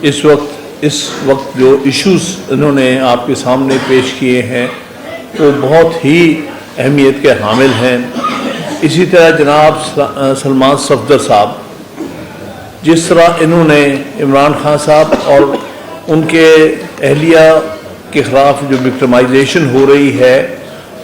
اس وقت جو ایشوز انہوں نے آپ کے سامنے پیش کیے ہیں وہ بہت ہی اہمیت کے حامل ہیں۔ اسی طرح جناب سلمان صفدر صاحب، جس طرح انہوں نے عمران خان صاحب اور ان کے اہلیہ کے خلاف جو وکٹمائزیشن ہو رہی ہے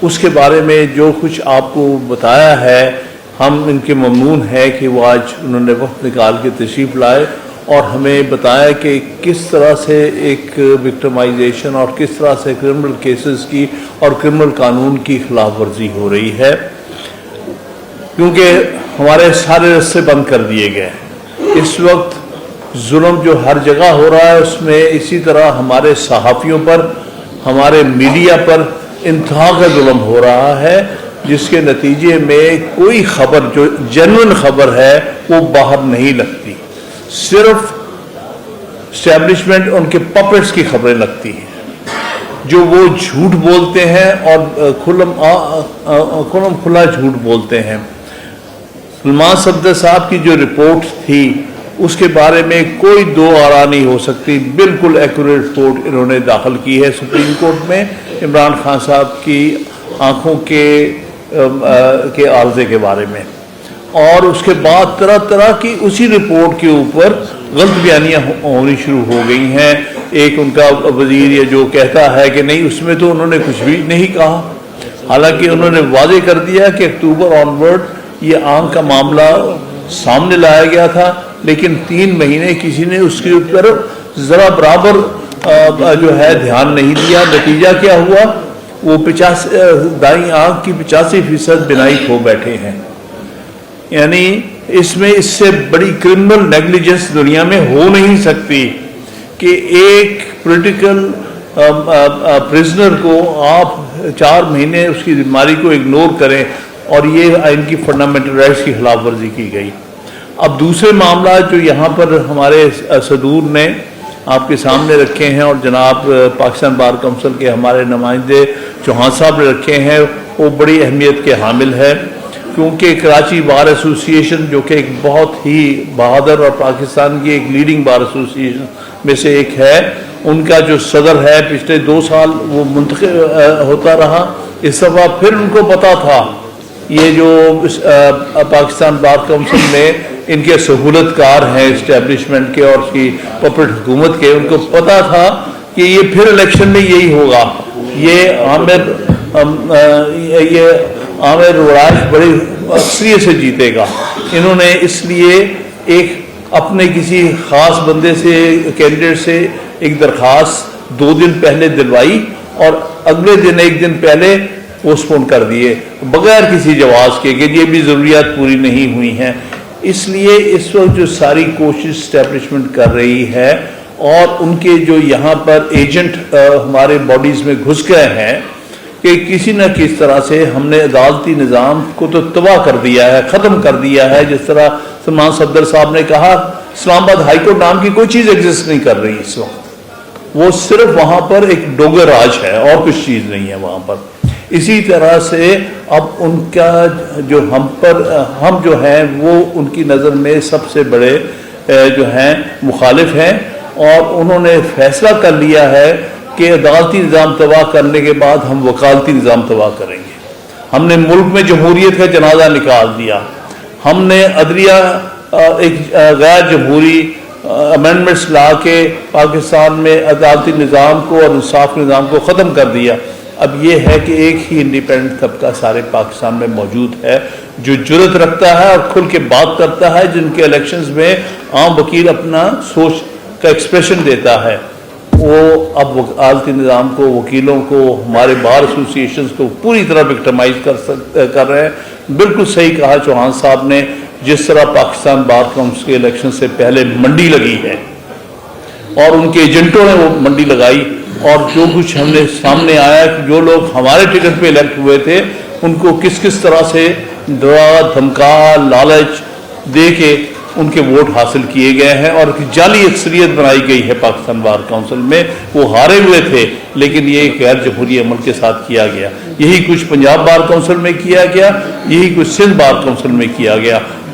اس کے بارے میں جو کچھ آپ کو بتایا ہے، ہم ان کے ممنون ہیں کہ وہ آج انہوں نے وقت نکال کے تشریف لائے اور ہمیں بتایا کہ کس طرح سے ایک وکٹمائزیشن اور کس طرح سے کرمنل کیسز کی اور کرمنل قانون کی خلاف ورزی ہو رہی ہے، کیونکہ ہمارے سارے راستے بند کر دیے گئے ہیں۔ اس وقت ظلم جو ہر جگہ ہو رہا ہے اس میں اسی طرح ہمارے صحافیوں پر، ہمارے میڈیا پر انتہا کا ظلم ہو رہا ہے، جس کے نتیجے میں کوئی خبر جو جنون خبر ہے وہ باہر نہیں لگتی، صرف اسٹیبلشمنٹ ان کے پپٹس کی خبریں لگتی ہیں جو وہ جھوٹ بولتے ہیں اور کھلم کھلا جھوٹ بولتے ہیں۔ سلمان صفدر صاحب کی جو رپورٹ تھی اس کے بارے میں کوئی دو آرا نہیں ہو سکتی، بالکل ایکوریٹ رپورٹ انہوں نے داخل کی ہے سپریم کورٹ میں عمران خان صاحب کی آنکھوں کے عارضے کے بارے میں، اور اس کے بعد طرح طرح کی اسی رپورٹ کے اوپر غلط بیانیاں ہونی شروع ہو گئی ہیں۔ ایک ان کا وزیر یہ جو کہتا ہے کہ نہیں اس میں تو انہوں نے کچھ بھی نہیں کہا، حالانکہ انہوں نے واضح کر دیا کہ اکتوبر آنورڈ یہ آنکھ کا معاملہ سامنے لایا گیا تھا، لیکن 3 مہینے کسی نے اس کے اوپر ذرا برابر جو ہے دھیان نہیں دیا۔ نتیجہ کیا ہوا؟ وہ دائیں آنکھ کی 85% بینائی کھو بیٹھے ہیں۔ یعنی اس سے بڑی کرمنل نیگلیجنس دنیا میں ہو نہیں سکتی کہ ایک پولیٹیکل پرزنر کو آپ 4 مہینے اس کی بیماری کو اگنور کریں، اور یہ ان کی فنڈامنٹل رائٹس کی خلاف ورزی کی گئی۔ اب دوسرے معاملات جو یہاں پر ہمارے صدور نے آپ کے سامنے رکھے ہیں اور جناب پاکستان بار کونسل کے ہمارے نمائندے چوہان صاحب نے رکھے ہیں، وہ بڑی اہمیت کے حامل ہے، کیونکہ کراچی بار ایسوسی ایشن جو کہ ایک بہت ہی بہادر اور پاکستان کی ایک لیڈنگ بار ایسوسی ایشن میں سے ایک ہے، ان کا جو صدر ہے پچھلے 2 سال وہ منتخب ہوتا رہا، اس دفعہ پھر ان کو پتا تھا، یہ جو پاکستان بار کونسل میں ان کے سہولت کار ہیں اسٹیبلشمنٹ کے اور اس کی پپٹ حکومت کے، ان کو پتا تھا کہ یہ پھر الیکشن میں یہی ہوگا، یہ عامر وراش بڑی اکثریت سے جیتے گا۔ انہوں نے اس لیے ایک اپنے کسی خاص بندے سے کینڈیڈیٹ سے ایک درخواست 2 دن پہلے دلوائی اور اگلے دن 1 دن پہلے پوسٹ پون کر دیے بغیر کسی جواز کے کہ یہ بھی ضروریات پوری نہیں ہوئی ہیں۔ اس لیے اس وقت جو ساری کوشش اسٹیبلشمنٹ کر رہی ہے اور ان کے جو یہاں پر ایجنٹ ہمارے باڈیز میں گھس گئے ہیں کہ کسی نہ کس طرح سے ہم نے عدالتی نظام کو تو تباہ کر دیا ہے، ختم کر دیا ہے۔ جس طرح سلمان صفدر صاحب نے کہا اسلام آباد ہائی کورٹ نام کی کوئی چیز ایگزسٹ نہیں کر رہی اس وقت، وہ صرف وہاں پر ایک ڈوگر راج ہے اور کچھ چیز نہیں ہے وہاں پر۔ اسی طرح سے اب ان کا جو ہم جو ہیں وہ ان کی نظر میں سب سے بڑے جو ہیں مخالف ہیں، اور انہوں نے فیصلہ کر لیا ہے کہ عدالتی نظام تباہ کرنے کے بعد ہم وکالتی نظام تباہ کریں گے۔ ہم نے ملک میں جمہوریت کا جنازہ نکال دیا، ہم نے عدلیہ ایک غیر جمہوری امینڈمنٹس لا کے پاکستان میں عدالتی نظام کو اور انصاف کے نظام کو ختم کر دیا۔ اب یہ ہے کہ ایک ہی انڈیپینڈنٹ طبقہ سارے پاکستان میں موجود ہے جو جرأت رکھتا ہے اور کھل کے بات کرتا ہے، جن کے الیکشنز میں عام وکیل اپنا سوچ کا ایکسپریشن دیتا ہے۔ وہ اب عدالتی نظام کو، وکیلوں کو، ہمارے بار ایسوسی ایشنز کو پوری طرح وکٹمائز کر رہے ہیں۔ بالکل صحیح کہا چوہان صاحب نے، جس طرح پاکستان بار کونسل کے الیکشن سے پہلے منڈی لگی ہے اور ان کے ایجنٹوں نے وہ منڈی لگائی، اور جو کچھ ہم نے سامنے آیا کہ جو لوگ ہمارے ٹکٹ پہ الیکٹ ہوئے تھے ان کو کس طرح سے ڈرا دھمکا لالچ دے کے ان کے ووٹ حاصل کیے گئے ہیں، اور جعلی اکثریت بنائی گئی ہے پاکستان بار کونسل میں۔ وہ ہارے ہوئے تھے لیکن یہ غیر جمہوری عمل کے ساتھ کیا گیا۔ یہی کچھ پنجاب بار کونسل میں کیا گیا، یہی کچھ سندھ بار کونسل میں کیا گیا،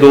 2